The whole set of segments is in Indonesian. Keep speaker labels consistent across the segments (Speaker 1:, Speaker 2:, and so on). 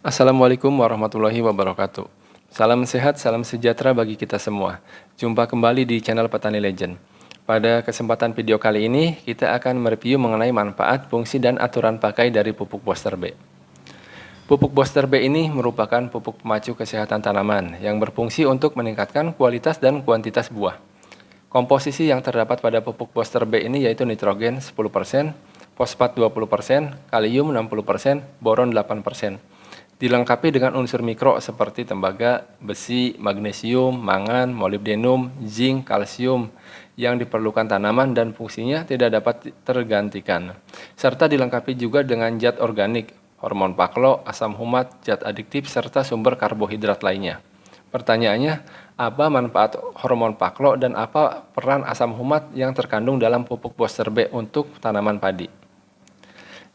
Speaker 1: Assalamualaikum warahmatullahi wabarakatuh. Salam sehat, salam sejahtera bagi kita semua. Jumpa kembali di channel Petani Legend. Pada kesempatan video kali ini, kita akan mereview mengenai manfaat, fungsi, dan aturan pakai dari pupuk Booster B. Pupuk Booster B ini merupakan pupuk pemacu kesehatan tanaman yang berfungsi untuk meningkatkan kualitas dan kuantitas buah. Komposisi yang terdapat pada pupuk Booster B ini yaitu nitrogen 10%, fosfat 20%, kalium 60%, boron 8%. Dilengkapi dengan unsur mikro seperti tembaga, besi, magnesium, mangan, molibdenum, zinc, kalsium yang diperlukan tanaman dan fungsinya tidak dapat tergantikan. Serta dilengkapi juga dengan zat organik, hormon paklo, asam humat, zat adiktif, serta sumber karbohidrat lainnya. Pertanyaannya, apa manfaat hormon paklo dan apa peran asam humat yang terkandung dalam pupuk Booster B untuk tanaman padi?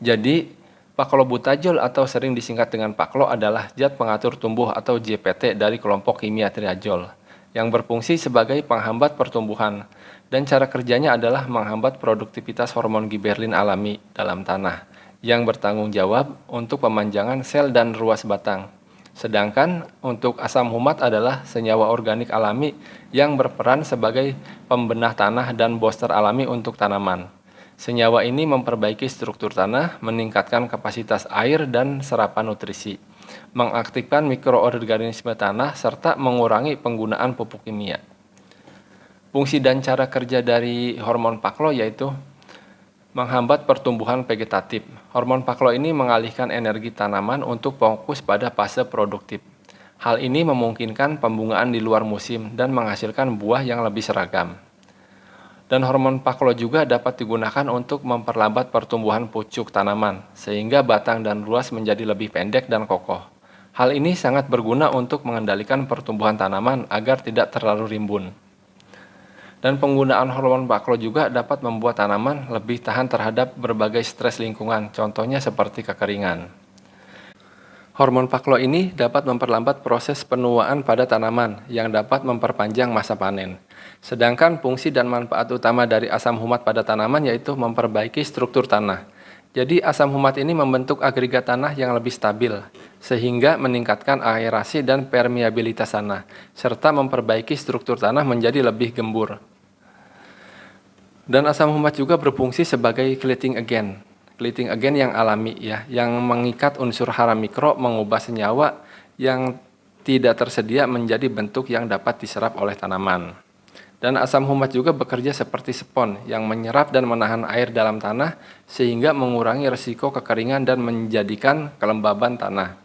Speaker 1: Jadi, paklobutajol atau sering disingkat dengan paklo adalah zat pengatur tumbuh atau ZPT dari kelompok kimia triazol yang berfungsi sebagai penghambat pertumbuhan dan cara kerjanya adalah menghambat produktivitas hormon giberlin alami dalam tanah yang bertanggung jawab untuk pemanjangan sel dan ruas batang. Sedangkan untuk asam humat adalah senyawa organik alami yang berperan sebagai pembenah tanah dan booster alami untuk tanaman. Senyawa ini memperbaiki struktur tanah, meningkatkan kapasitas air dan serapan nutrisi, mengaktifkan mikroorganisme tanah, serta mengurangi penggunaan pupuk kimia. Fungsi dan cara kerja dari hormon paklo yaitu menghambat pertumbuhan vegetatif. Hormon paklo ini mengalihkan energi tanaman untuk fokus pada fase produktif. Hal ini memungkinkan pembungaan di luar musim dan menghasilkan buah yang lebih seragam. Dan hormon paklo juga dapat digunakan untuk memperlambat pertumbuhan pucuk tanaman, sehingga batang dan ruas menjadi lebih pendek dan kokoh. Hal ini sangat berguna untuk mengendalikan pertumbuhan tanaman agar tidak terlalu rimbun. Dan penggunaan hormon paklo juga dapat membuat tanaman lebih tahan terhadap berbagai stres lingkungan, contohnya seperti kekeringan. Hormon paklo ini dapat memperlambat proses penuaan pada tanaman yang dapat memperpanjang masa panen. Sedangkan fungsi dan manfaat utama dari asam humat pada tanaman yaitu memperbaiki struktur tanah. Jadi asam humat ini membentuk agregat tanah yang lebih stabil, sehingga meningkatkan aerasi dan permeabilitas tanah, serta memperbaiki struktur tanah menjadi lebih gembur. Dan asam humat juga berfungsi sebagai cleating agent yang alami ya, yang mengikat unsur hara mikro mengubah senyawa yang tidak tersedia menjadi bentuk yang dapat diserap oleh tanaman. Dan asam humat juga bekerja seperti spons yang menyerap dan menahan air dalam tanah sehingga mengurangi risiko kekeringan dan menjadikan kelembaban tanah.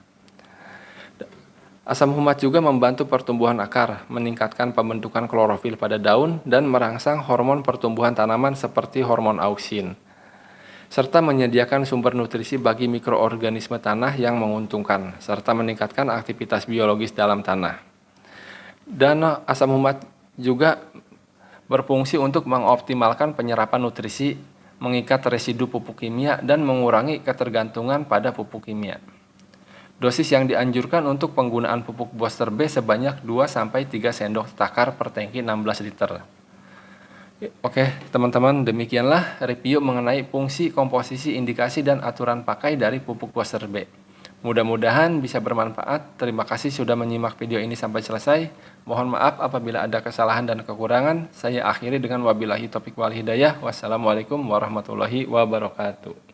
Speaker 1: Asam humat juga membantu pertumbuhan akar, meningkatkan pembentukan klorofil pada daun dan merangsang hormon pertumbuhan tanaman seperti hormon auksin, serta menyediakan sumber nutrisi bagi mikroorganisme tanah yang menguntungkan, serta meningkatkan aktivitas biologis dalam tanah. Dan asam humat juga berfungsi untuk mengoptimalkan penyerapan nutrisi, mengikat residu pupuk kimia, dan mengurangi ketergantungan pada pupuk kimia. Dosis yang dianjurkan untuk penggunaan pupuk Booster B sebanyak 2-3 sendok takar per tangki 16 liter. Oke, teman-teman, demikianlah review mengenai fungsi, komposisi, indikasi, dan aturan pakai dari pupuk Booster B. Mudah-mudahan bisa bermanfaat. Terima kasih sudah menyimak video ini sampai selesai. Mohon maaf apabila ada kesalahan dan kekurangan. Saya akhiri dengan wabillahi taufiq wal hidayah. Wassalamualaikum warahmatullahi wabarakatuh.